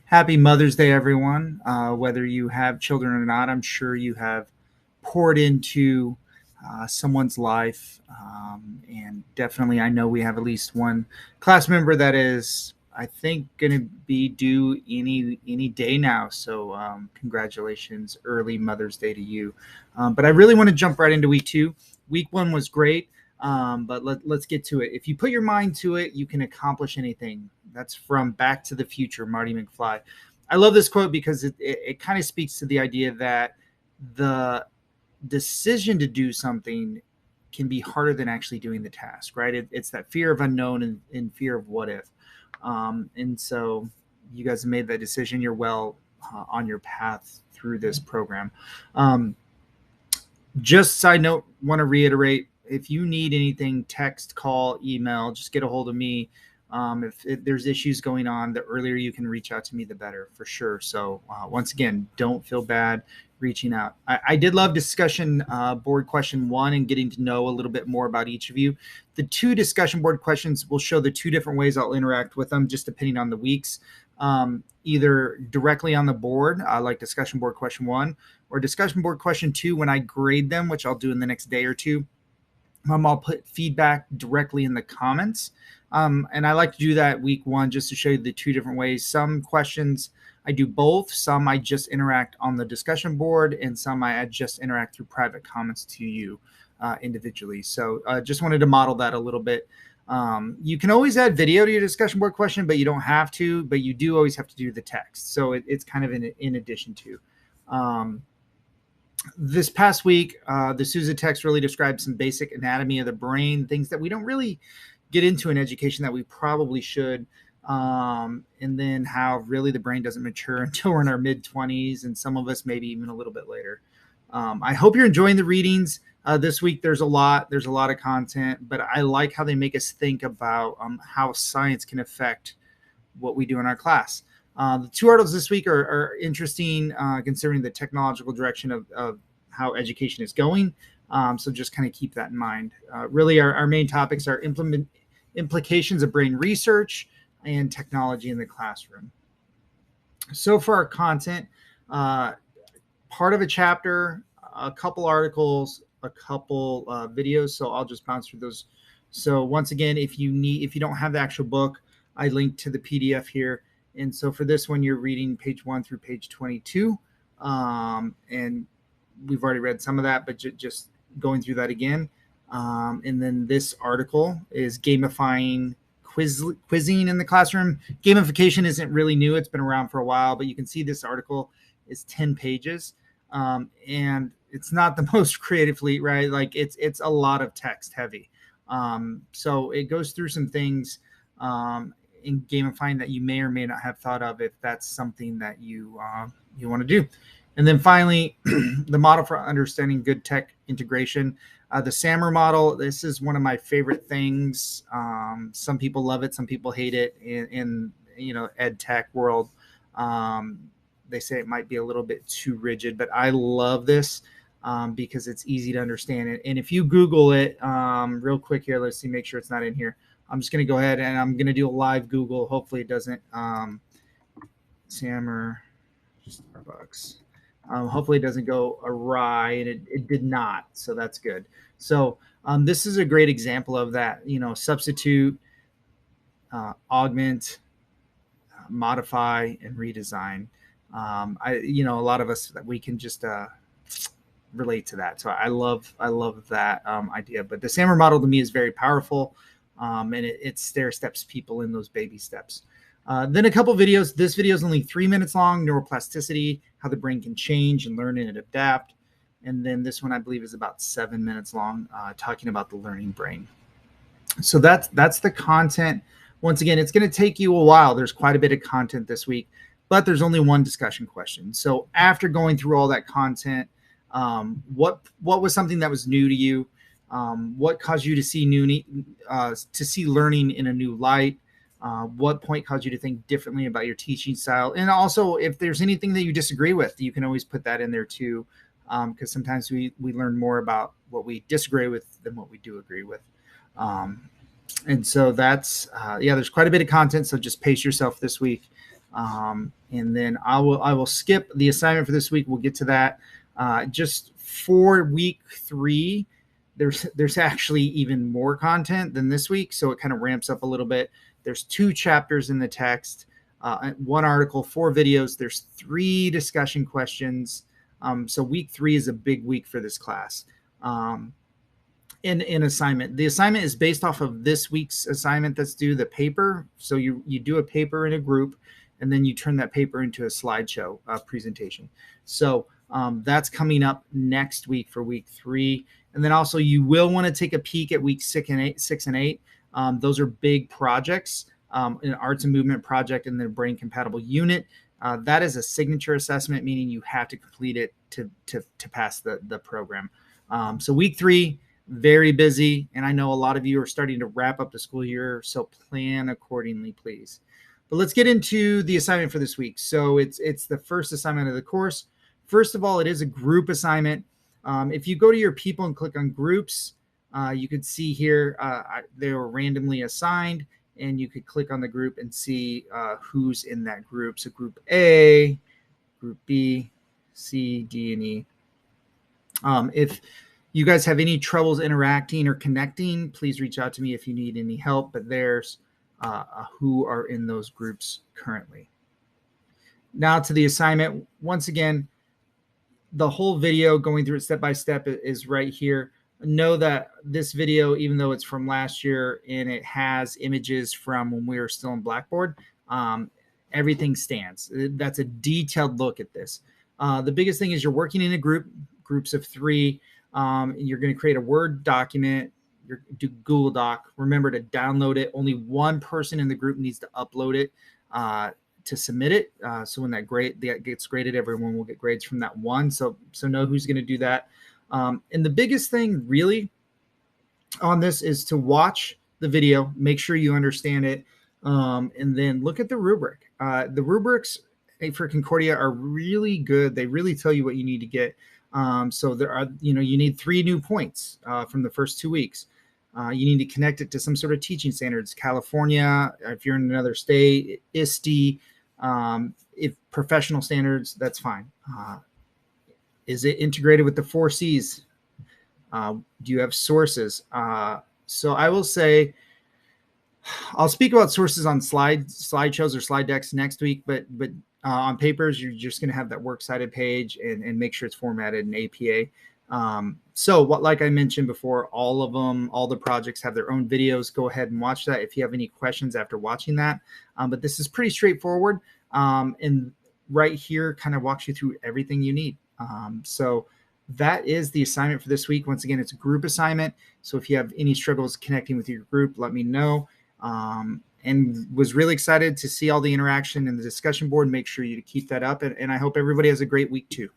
Happy Mother's Day, everyone. Whether you have children or not, I'm sure you have poured into someone's life. And definitely, I know we have at least one class member that is, I think, going to be due any day now. So, congratulations, early Mother's Day to you. But I really want to jump right into week two. Week one was great. But let's get to it. If you put your mind to it, you can accomplish anything. That's from Back to the Future, Marty McFly. I love this quote because it kind of speaks to the idea that the decision to do something can be harder than actually doing the task, right? It's that fear of unknown and fear of what if. And so you guys have made that decision. You're well on your path through this program. Um, just side note, want to reiterate, if you need anything, text, call, email, just get a hold of me. If there's issues going on, the earlier you can reach out to me, the better, for sure. So once again, don't feel bad reaching out. I did love discussion board question one and getting to know a little bit more about each of you. The two discussion board questions will show the two different ways I'll interact with them, just depending on the weeks. Either directly on the board, like discussion board question one, or discussion board question two when I grade them, which I'll do in the next day or two. I'll put feedback directly in the comments. And I like to do that week one just to show you the two different ways. Some questions I do both. Some I just interact on the discussion board, and some I just interact through private comments to you individually. So just wanted to model that a little bit. You can always add video to your discussion board question, but you don't have to. But you do always have to do the text. So it's kind of in addition to. This past week, the Sousa text really described some basic anatomy of the brain, things that we don't really get into in education that we probably should. And then how really the brain doesn't mature until we're in our mid-20s, and some of us maybe even a little bit later. I hope you're enjoying the readings. This week there's a lot of content, but I like how they make us think about how science can affect what we do in our class. The two articles this week are interesting, considering the technological direction of how education is going. So just kind of keep that in mind. Really, our main topics are implications of brain research and technology in the classroom. So for our content, part of a chapter, a couple articles, a couple videos. So I'll just bounce through those. So once again, if you don't have the actual book, I linked to the PDF here. And so for this one, you're reading page 1 through page 22. And we've already read some of that, but just going through that again. And then this article is gamifying quizzing in the classroom. Gamification isn't really new. It's been around for a while, but you can see this article is 10 pages. And it's not the most creatively, right? Like it's a lot of text heavy. So it goes through some things in gamifying that you may or may not have thought of if that's something that you want to do. And then finally, the model for understanding good tech integration, the SAMR model. This is one of my favorite things. Some people love it, some people hate it in ed tech world. They say it might be a little bit too rigid, but I love this because it's easy to understand it. And if you Google it real quick here, let's see, make sure it's not in here. I'm just going to go ahead and I'm going to do a live Google. Hopefully it doesn't. SAMR Starbucks. Hopefully it doesn't go awry, and it did not. So that's good. So this is a great example of that. Substitute, augment, modify, and redesign. A lot of us, we can just relate to that. So I love that idea. But the SAMR model to me is very powerful. And it stair steps people in those baby steps. Then a couple videos. This video is only 3 minutes long. Neuroplasticity, how the brain can change and learn and adapt. And then this one, I believe, is about 7 minutes long, talking about the learning brain. So that's the content. Once again, it's going to take you a while. There's quite a bit of content this week, but there's only one discussion question. So after going through all that content, what was something that was new to you? What caused you to see learning in a new light? What point caused you to think differently about your teaching style? And also, if there's anything that you disagree with, you can always put that in there too, because sometimes we learn more about what we disagree with than what we do agree with. And so that's, there's quite a bit of content. So just pace yourself this week. And then I will skip the assignment for this week. We'll get to that. Just for week 3, there's actually even more content than this week, so it kind of ramps up a little bit. There's 2 chapters in the text, 1 article, 4 videos. There's 3 discussion questions. So week 3 is a big week for this class. In assignment, the assignment is based off of this week's assignment that's due, the paper. So you do a paper in a group, and then you turn that paper into a slideshow presentation. So that's coming up next week for week 3. And then also you will want to take a peek at week 6 and 8. Those are big projects, an arts and movement project and then a brain compatible unit. That is a signature assessment, meaning you have to complete it to pass the program. So week 3, very busy, and I know a lot of you are starting to wrap up the school year, so plan accordingly, please. But let's get into the assignment for this week. So it's the first assignment of the course. First of all, it is a group assignment. If you go to your people and click on groups, you could see here they were randomly assigned, and you could click on the group and see who's in that group. So group A, group B, C, D, and E. If you guys have any troubles interacting or connecting, please reach out to me if you need any help. But there's who are in those groups currently. Now to the assignment. Once again, the whole video going through it step by step is right here. Know that this video, even though it's from last year and it has images from when we were still in Blackboard, everything stands. That's a detailed look at this. The biggest thing is you're working in groups of 3. You're going to create a Word document, do Google Doc. Remember to download it. Only one person in the group needs to upload it to submit it. So when that gets graded, everyone will get grades from that one. So know who's going to do that. And the biggest thing really on this is to watch the video, make sure you understand it, and then look at the rubric. The rubrics for Concordia are really good. They really tell you what you need to get. So there are, you need 3 new points from the first 2 weeks. You need to connect it to some sort of teaching standards. California, if you're in another state, ISTE, if professional standards, that's fine. Is it integrated with the 4 C's? Do you have sources? So I will say, I'll speak about sources on slideshows or slide decks next week, but on papers, you're just going to have that works cited page and make sure it's formatted in APA. So like I mentioned before, all the projects have their own videos. Go ahead and watch that if you have any questions after watching that. But this is pretty straightforward. And right here kind of walks you through everything you need. So that is the assignment for this week. Once again, it's a group assignment. So if you have any struggles connecting with your group, let me know. And was really excited to see all the interaction in the discussion board. Make sure you keep that up. And I hope everybody has a great week too.